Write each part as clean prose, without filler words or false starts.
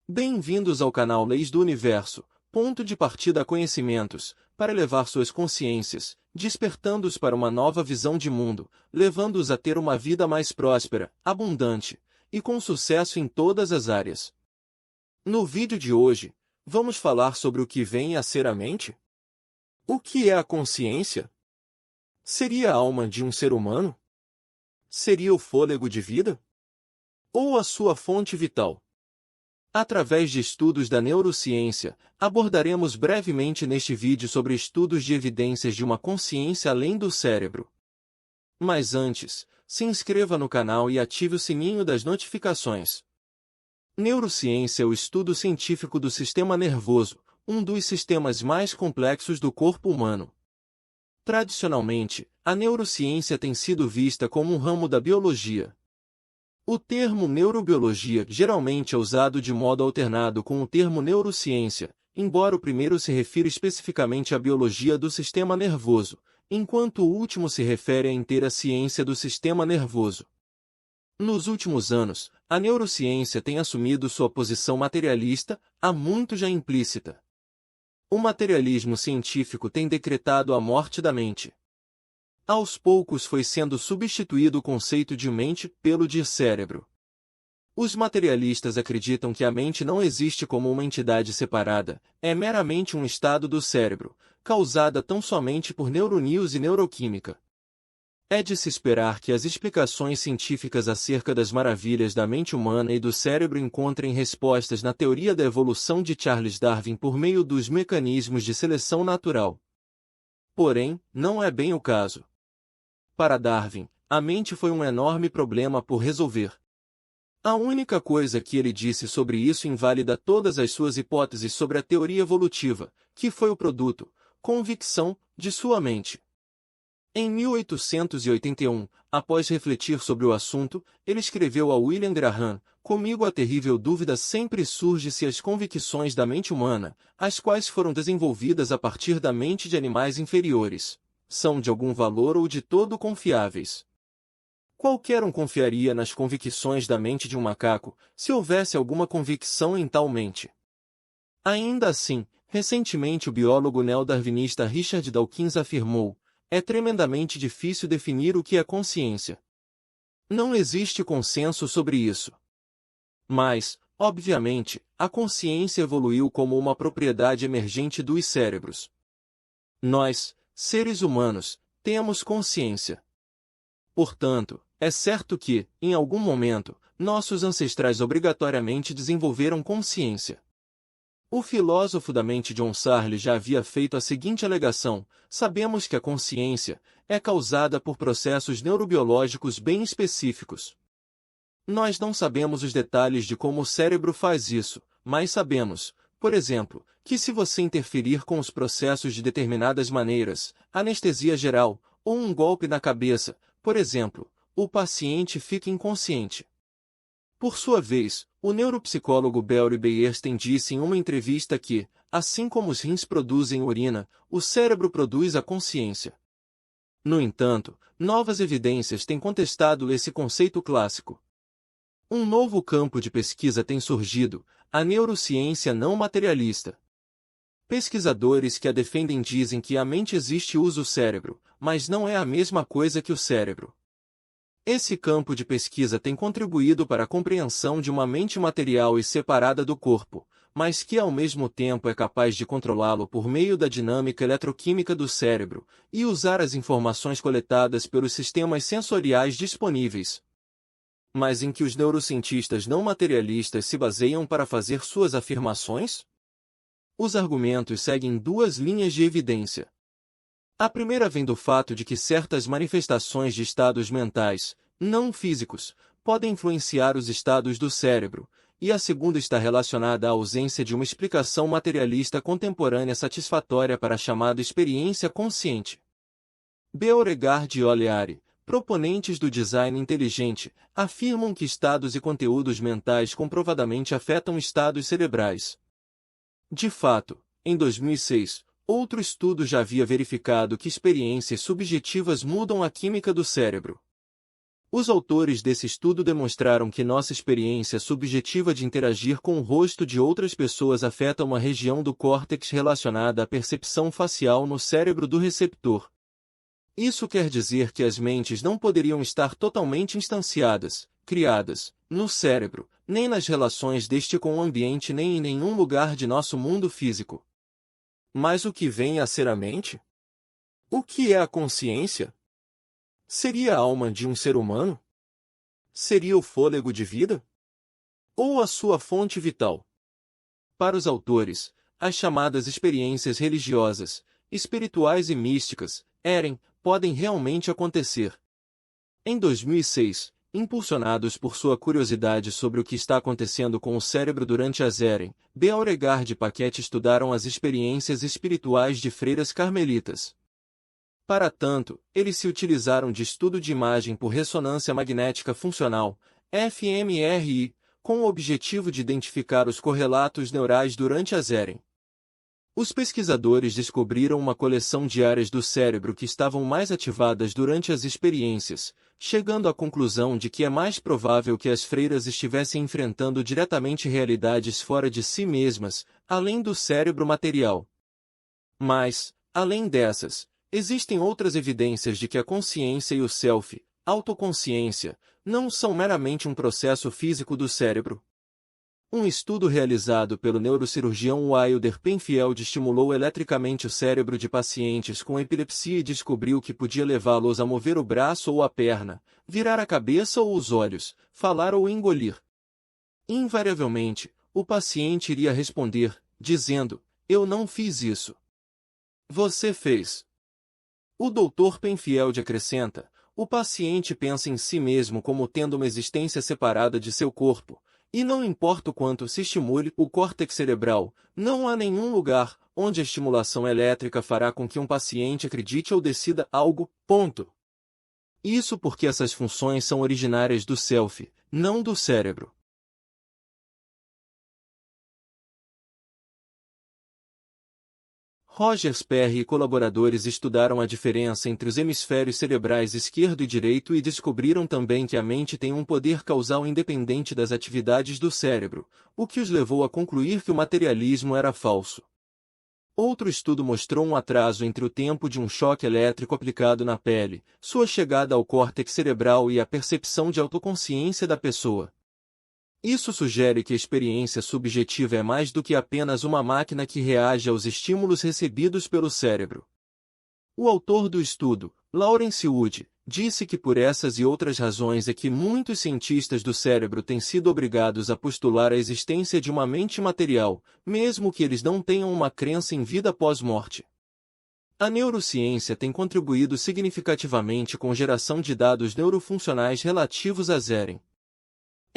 Bem-vindos ao canal Leis do Universo, ponto de partida a conhecimentos, para elevar suas consciências, despertando-os para uma nova visão de mundo, levando-os a ter uma vida mais próspera, abundante e com sucesso em todas as áreas. No vídeo de hoje, vamos falar sobre o que vem a ser a mente? O que é a consciência? Seria a alma de um ser humano? Seria o fôlego de vida? Ou a sua fonte vital? Através de estudos da neurociência, abordaremos brevemente neste vídeo sobre estudos de evidências de uma consciência além do cérebro. Mas antes, se inscreva no canal e ative o sininho das notificações. Neurociência é o estudo científico do sistema nervoso, um dos sistemas mais complexos do corpo humano. Tradicionalmente, a neurociência tem sido vista como um ramo da biologia. O termo neurobiologia geralmente é usado de modo alternado com o termo neurociência, embora o primeiro se refira especificamente à biologia do sistema nervoso, enquanto o último se refere à inteira ciência do sistema nervoso. Nos últimos anos, a neurociência tem assumido sua posição materialista, há muito já implícita. O materialismo científico tem decretado a morte da mente. Aos poucos foi sendo substituído o conceito de mente pelo de cérebro. Os materialistas acreditam que a mente não existe como uma entidade separada, é meramente um estado do cérebro, causada tão somente por neurônios e neuroquímica. É de se esperar que as explicações científicas acerca das maravilhas da mente humana e do cérebro encontrem respostas na teoria da evolução de Charles Darwin por meio dos mecanismos de seleção natural. Porém, não é bem o caso. Para Darwin, a mente foi um enorme problema por resolver. A única coisa que ele disse sobre isso invalida todas as suas hipóteses sobre a teoria evolutiva, que foi o produto, convicção, de sua mente. Em 1881, após refletir sobre o assunto, ele escreveu a William Graham: "Comigo a terrível dúvida sempre surge se as convicções da mente humana, as quais foram desenvolvidas a partir da mente de animais inferiores, são de algum valor ou de todo confiáveis. Qualquer um confiaria nas convicções da mente de um macaco, se houvesse alguma convicção em tal mente." Ainda assim, recentemente o biólogo neodarwinista Richard Dawkins afirmou: "É tremendamente difícil definir o que é consciência. Não existe consenso sobre isso. Mas, obviamente, a consciência evoluiu como uma propriedade emergente dos cérebros. Nós, seres humanos, temos consciência. Portanto, é certo que, em algum momento, nossos ancestrais obrigatoriamente desenvolveram consciência." O filósofo da mente John Searle já havia feito a seguinte alegação: "Sabemos que a consciência é causada por processos neurobiológicos bem específicos. Nós não sabemos os detalhes de como o cérebro faz isso, mas sabemos, por exemplo, que se você interferir com os processos de determinadas maneiras, anestesia geral, ou um golpe na cabeça, por exemplo, o paciente fica inconsciente." Por sua vez, o neuropsicólogo Barry Bernstein disse em uma entrevista que, assim como os rins produzem urina, o cérebro produz a consciência. No entanto, novas evidências têm contestado esse conceito clássico. Um novo campo de pesquisa tem surgido, a neurociência não materialista. Pesquisadores que a defendem dizem que a mente existe e usa o cérebro, mas não é a mesma coisa que o cérebro. Esse campo de pesquisa tem contribuído para a compreensão de uma mente material e separada do corpo, mas que ao mesmo tempo é capaz de controlá-lo por meio da dinâmica eletroquímica do cérebro, e usar as informações coletadas pelos sistemas sensoriais disponíveis. Mas em que os neurocientistas não materialistas se baseiam para fazer suas afirmações? Os argumentos seguem duas linhas de evidência. A primeira vem do fato de que certas manifestações de estados mentais, não físicos, podem influenciar os estados do cérebro, e a segunda está relacionada à ausência de uma explicação materialista contemporânea satisfatória para a chamada experiência consciente. Beauregard e Oleary, proponentes do design inteligente, afirmam que estados e conteúdos mentais comprovadamente afetam estados cerebrais. De fato, em 2006, outro estudo já havia verificado que experiências subjetivas mudam a química do cérebro. Os autores desse estudo demonstraram que nossa experiência subjetiva de interagir com o rosto de outras pessoas afeta uma região do córtex relacionada à percepção facial no cérebro do receptor. Isso quer dizer que as mentes não poderiam estar totalmente instanciadas, criadas, no cérebro, nem nas relações deste com o ambiente nem em nenhum lugar de nosso mundo físico. Mas o que vem a ser a mente? O que é a consciência? Seria a alma de um ser humano? Seria o fôlego de vida? Ou a sua fonte vital? Para os autores, as chamadas experiências religiosas, espirituais e místicas, podem realmente acontecer. Em 2006, impulsionados por sua curiosidade sobre o que está acontecendo com o cérebro durante as Beauregard e Paquette estudaram as experiências espirituais de freiras carmelitas. Para tanto, eles se utilizaram de estudo de imagem por ressonância magnética funcional, fMRI, com o objetivo de identificar os correlatos neurais durante as Os pesquisadores descobriram uma coleção de áreas do cérebro que estavam mais ativadas durante as experiências, chegando à conclusão de que é mais provável que as freiras estivessem enfrentando diretamente realidades fora de si mesmas, além do cérebro material. Mas, além dessas, existem outras evidências de que a consciência e o self, autoconsciência, não são meramente um processo físico do cérebro. Um estudo realizado pelo neurocirurgião Wilder Penfield estimulou eletricamente o cérebro de pacientes com epilepsia e descobriu que podia levá-los a mover o braço ou a perna, virar a cabeça ou os olhos, falar ou engolir. Invariavelmente, o paciente iria responder, dizendo, "Eu não fiz isso." "Você fez." O Dr. Penfield acrescenta, o paciente pensa em si mesmo como tendo uma existência separada de seu corpo, e não importa o quanto se estimule o córtex cerebral, não há nenhum lugar onde a estimulação elétrica fará com que um paciente acredite ou decida algo, ponto. Isso porque essas funções são originárias do self, não do cérebro. Roger Sperry e colaboradores estudaram a diferença entre os hemisférios cerebrais esquerdo e direito e descobriram também que a mente tem um poder causal independente das atividades do cérebro, o que os levou a concluir que o materialismo era falso. Outro estudo mostrou um atraso entre o tempo de um choque elétrico aplicado na pele, sua chegada ao córtex cerebral e a percepção de autoconsciência da pessoa. Isso sugere que a experiência subjetiva é mais do que apenas uma máquina que reage aos estímulos recebidos pelo cérebro. O autor do estudo, Lawrence Wood, disse que por essas e outras razões é que muitos cientistas do cérebro têm sido obrigados a postular a existência de uma mente material, mesmo que eles não tenham uma crença em vida pós-morte. A neurociência tem contribuído significativamente com geração de dados neurofuncionais relativos a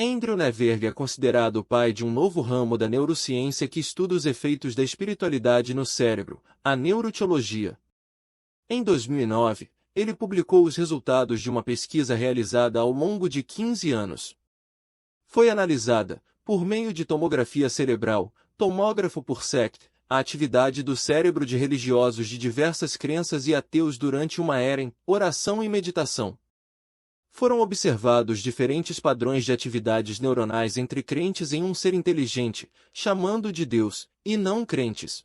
Andrew Neverg é considerado o pai de um novo ramo da neurociência que estuda os efeitos da espiritualidade no cérebro, a neuroteologia. Em 2009, ele publicou os resultados de uma pesquisa realizada ao longo de 15 anos. Foi analisada, por meio de tomografia cerebral, tomógrafo por SECT, a atividade do cérebro de religiosos de diversas crenças e ateus durante uma oração e meditação. Foram observados diferentes padrões de atividades neuronais entre crentes em um ser inteligente, chamando de Deus, e não crentes.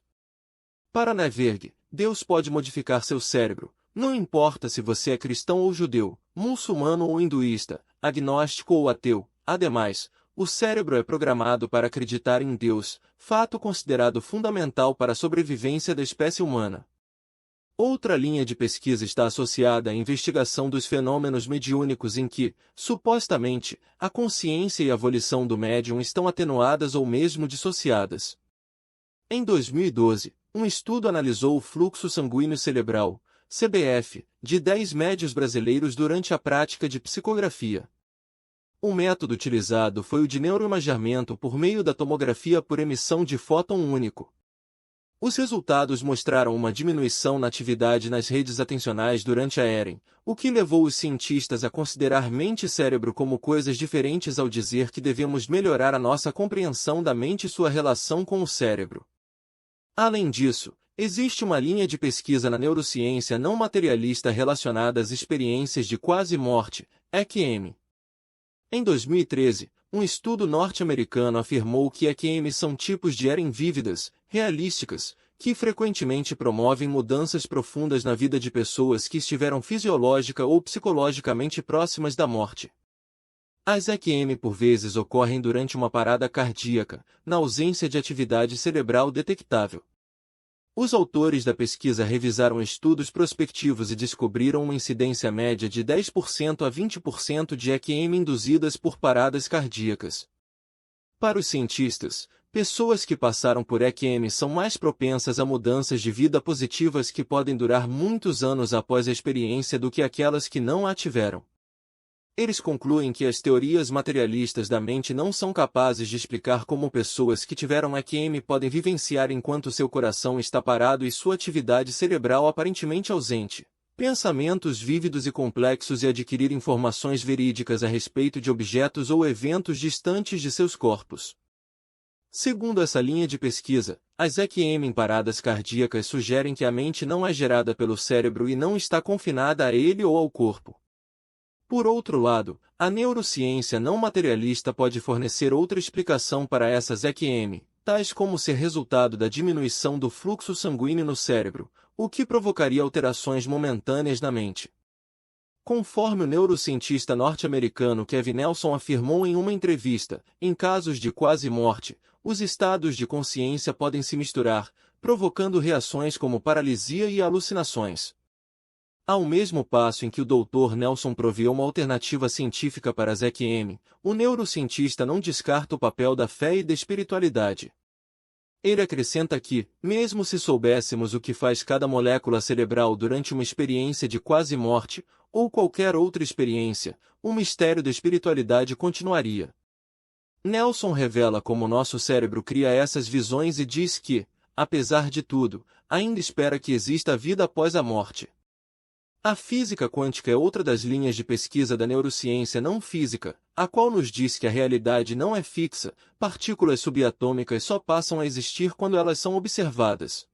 Para Neverg, Deus pode modificar seu cérebro, não importa se você é cristão ou judeu, muçulmano ou hinduísta, agnóstico ou ateu. Ademais, o cérebro é programado para acreditar em Deus, fato considerado fundamental para a sobrevivência da espécie humana. Outra linha de pesquisa está associada à investigação dos fenômenos mediúnicos em que, supostamente, a consciência e a volição do médium estão atenuadas ou mesmo dissociadas. Em 2012, um estudo analisou o fluxo sanguíneo cerebral, CBF, de 10 médios brasileiros durante a prática de psicografia. O método utilizado foi o de neuroimageamento por meio da tomografia por emissão de fóton único. Os resultados mostraram uma diminuição na atividade nas redes atencionais durante a o que levou os cientistas a considerar mente e cérebro como coisas diferentes ao dizer que devemos melhorar a nossa compreensão da mente e sua relação com o cérebro. Além disso, existe uma linha de pesquisa na neurociência não materialista relacionada às experiências de quase morte, EQM. Em 2013, um estudo norte-americano afirmou que EQM são tipos de EREM vívidas, realísticas, que frequentemente promovem mudanças profundas na vida de pessoas que estiveram fisiológica ou psicologicamente próximas da morte. As EQM por vezes ocorrem durante uma parada cardíaca, na ausência de atividade cerebral detectável. Os autores da pesquisa revisaram estudos prospectivos e descobriram uma incidência média de 10% a 20% de EQM induzidas por paradas cardíacas. Para os cientistas, pessoas que passaram por EQM são mais propensas a mudanças de vida positivas que podem durar muitos anos após a experiência do que aquelas que não a tiveram. Eles concluem que as teorias materialistas da mente não são capazes de explicar como pessoas que tiveram EQM podem vivenciar enquanto seu coração está parado e sua atividade cerebral aparentemente ausente, pensamentos vívidos e complexos e adquirir informações verídicas a respeito de objetos ou eventos distantes de seus corpos. Segundo essa linha de pesquisa, as EQM em paradas cardíacas sugerem que a mente não é gerada pelo cérebro e não está confinada a ele ou ao corpo. Por outro lado, a neurociência não materialista pode fornecer outra explicação para essas EQM, tais como ser resultado da diminuição do fluxo sanguíneo no cérebro, o que provocaria alterações momentâneas na mente. Conforme o neurocientista norte-americano Kevin Nelson afirmou em uma entrevista, em casos de quase morte, os estados de consciência podem se misturar, provocando reações como paralisia e alucinações. Ao mesmo passo em que o Dr. Nelson provê uma alternativa científica para as EQM, o neurocientista não descarta o papel da fé e da espiritualidade. Ele acrescenta que, mesmo se soubéssemos o que faz cada molécula cerebral durante uma experiência de quase morte, ou qualquer outra experiência, o mistério da espiritualidade continuaria. Nelson revela como nosso cérebro cria essas visões e diz que, apesar de tudo, ainda espera que exista vida após a morte. A física quântica é outra das linhas de pesquisa da neurociência não física, a qual nos diz que a realidade não é fixa, partículas subatômicas só passam a existir quando elas são observadas.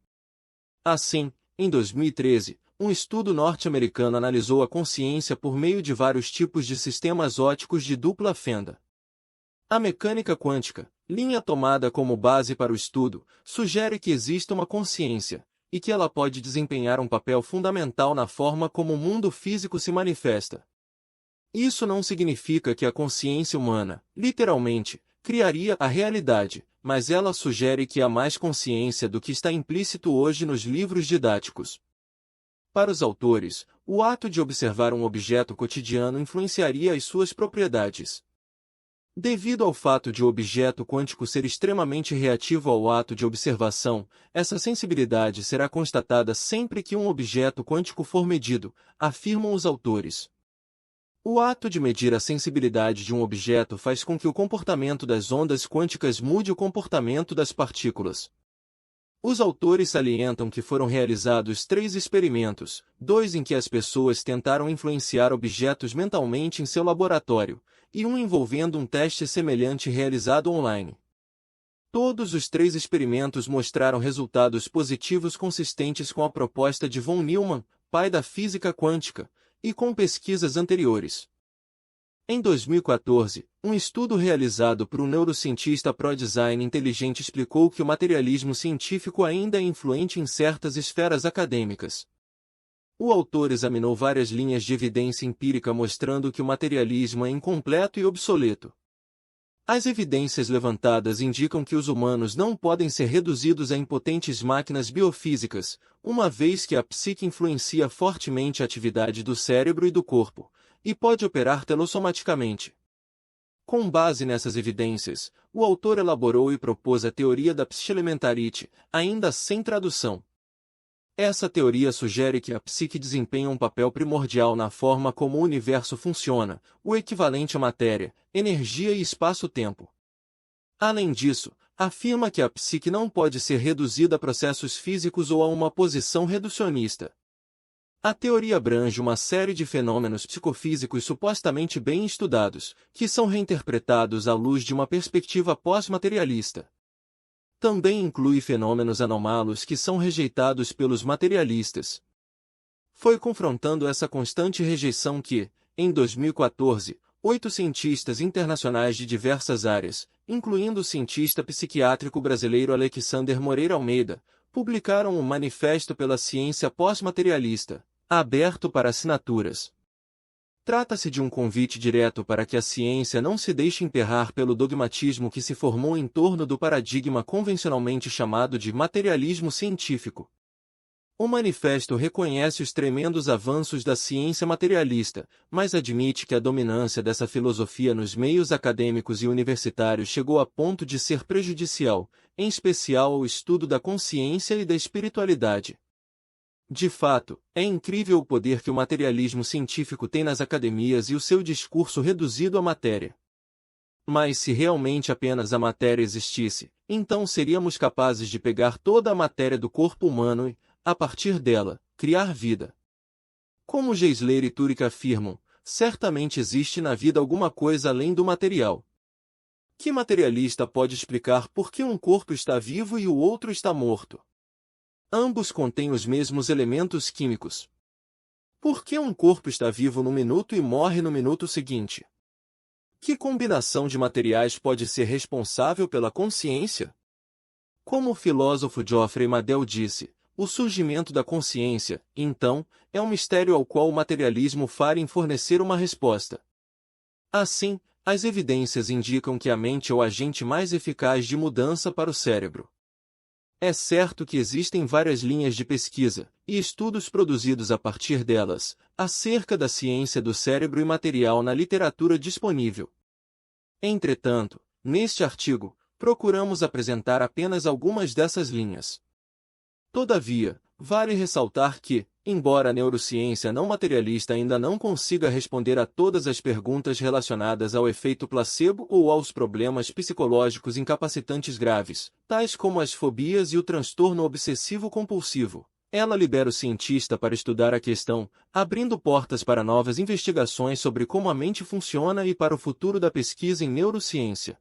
Assim, em 2013, um estudo norte-americano analisou a consciência por meio de vários tipos de sistemas ópticos de dupla fenda. A mecânica quântica, linha tomada como base para o estudo, sugere que existe uma consciência, e que ela pode desempenhar um papel fundamental na forma como o mundo físico se manifesta. Isso não significa que a consciência humana, literalmente, criaria a realidade, mas ela sugere que há mais consciência do que está implícito hoje nos livros didáticos. Para os autores, o ato de observar um objeto cotidiano influenciaria as suas propriedades. Devido ao fato de o objeto quântico ser extremamente reativo ao ato de observação, essa sensibilidade será constatada sempre que um objeto quântico for medido, afirmam os autores. O ato de medir a sensibilidade de um objeto faz com que o comportamento das ondas quânticas mude o comportamento das partículas. Os autores salientam que foram realizados 3 experimentos, 2 em que as pessoas tentaram influenciar objetos mentalmente em seu laboratório, e um envolvendo um teste semelhante realizado online. Todos os 3 experimentos mostraram resultados positivos consistentes com a proposta de von Neumann, pai da física quântica, e com pesquisas anteriores. Em 2014, um estudo realizado por um neurocientista pro-design inteligente explicou que o materialismo científico ainda é influente em certas esferas acadêmicas. O autor examinou várias linhas de evidência empírica mostrando que o materialismo é incompleto e obsoleto. As evidências levantadas indicam que os humanos não podem ser reduzidos a impotentes máquinas biofísicas, uma vez que a psique influencia fortemente a atividade do cérebro e do corpo, e pode operar telossomaticamente. Com base nessas evidências, o autor elaborou e propôs a teoria da psielementarite, ainda sem tradução. Essa teoria sugere que a psique desempenha um papel primordial na forma como o universo funciona, o equivalente à matéria, energia e espaço-tempo. Além disso, afirma que a psique não pode ser reduzida a processos físicos ou a uma posição reducionista. A teoria abrange uma série de fenômenos psicofísicos supostamente bem estudados, que são reinterpretados à luz de uma perspectiva pós-materialista. Também inclui fenômenos anômalos que são rejeitados pelos materialistas. Foi confrontando essa constante rejeição que, Em 2014, 8 cientistas internacionais de diversas áreas, incluindo o cientista psiquiátrico brasileiro Alexander Moreira Almeida, publicaram um Manifesto pela Ciência Pós-Materialista, aberto para assinaturas. Trata-se de um convite direto para que a ciência não se deixe enterrar pelo dogmatismo que se formou em torno do paradigma convencionalmente chamado de materialismo científico. O manifesto reconhece os tremendos avanços da ciência materialista, mas admite que a dominância dessa filosofia nos meios acadêmicos e universitários chegou a ponto de ser prejudicial, em especial ao estudo da consciência e da espiritualidade. De fato, é incrível o poder que o materialismo científico tem nas academias e o seu discurso reduzido à matéria. Mas se realmente apenas a matéria existisse, então seríamos capazes de pegar toda a matéria do corpo humano e, a partir dela, criar vida. Como Geisler e Turek afirmam, certamente existe na vida alguma coisa além do material. Que materialista pode explicar por que um corpo está vivo e o outro está morto? Ambos contêm os mesmos elementos químicos. Por que um corpo está vivo no minuto e morre no minuto seguinte? Que combinação de materiais pode ser responsável pela consciência? Como o filósofo Geoffrey Madel disse, o surgimento da consciência, então, é um mistério ao qual o materialismo falha em fornecer uma resposta. Assim, as evidências indicam que a mente é o agente mais eficaz de mudança para o cérebro. É certo que existem várias linhas de pesquisa, e estudos produzidos a partir delas, acerca da ciência do cérebro imaterial na literatura disponível. Entretanto, neste artigo, procuramos apresentar apenas algumas dessas linhas. Todavia, vale ressaltar que, embora a neurociência não materialista ainda não consiga responder a todas as perguntas relacionadas ao efeito placebo ou aos problemas psicológicos incapacitantes graves, tais como as fobias e o transtorno obsessivo-compulsivo, ela libera o cientista para estudar a questão, abrindo portas para novas investigações sobre como a mente funciona e para o futuro da pesquisa em neurociência.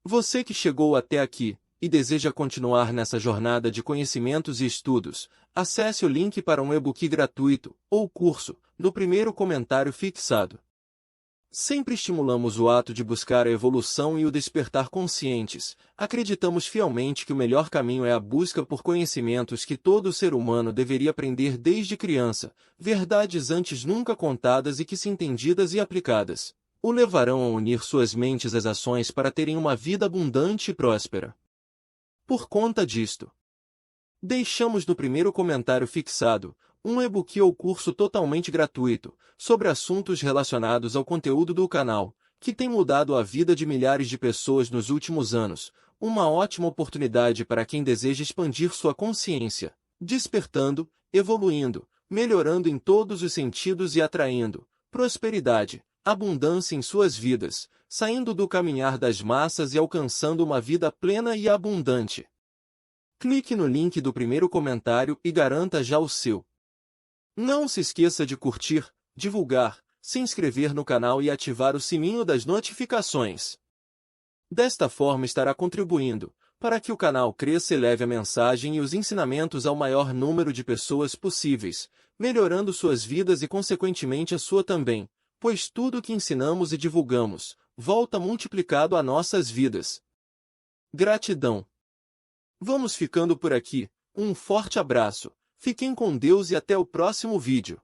Você que chegou até aqui, e deseja continuar nessa jornada de conhecimentos e estudos, acesse o link para um e-book gratuito, ou curso, no primeiro comentário fixado. Sempre estimulamos o ato de buscar a evolução e o despertar conscientes. Acreditamos fielmente que o melhor caminho é a busca por conhecimentos que todo ser humano deveria aprender desde criança, verdades antes nunca contadas e que, se entendidas e aplicadas, o levarão a unir suas mentes às ações para terem uma vida abundante e próspera. Por conta disto, deixamos no primeiro comentário fixado um e-book ou curso totalmente gratuito sobre assuntos relacionados ao conteúdo do canal, que tem mudado a vida de milhares de pessoas nos últimos anos, uma ótima oportunidade para quem deseja expandir sua consciência, despertando, evoluindo, melhorando em todos os sentidos e atraindo prosperidade, abundância em suas vidas, saindo do caminhar das massas e alcançando uma vida plena e abundante. Clique no link do primeiro comentário e garanta já o seu. Não se esqueça de curtir, divulgar, se inscrever no canal e ativar o sininho das notificações. Desta forma estará contribuindo para que o canal cresça e leve a mensagem e os ensinamentos ao maior número de pessoas possíveis, melhorando suas vidas e consequentemente a sua também, pois tudo o que ensinamos e divulgamos volta multiplicado a nossas vidas. Gratidão. Vamos ficando por aqui, um forte abraço, fiquem com Deus e até o próximo vídeo.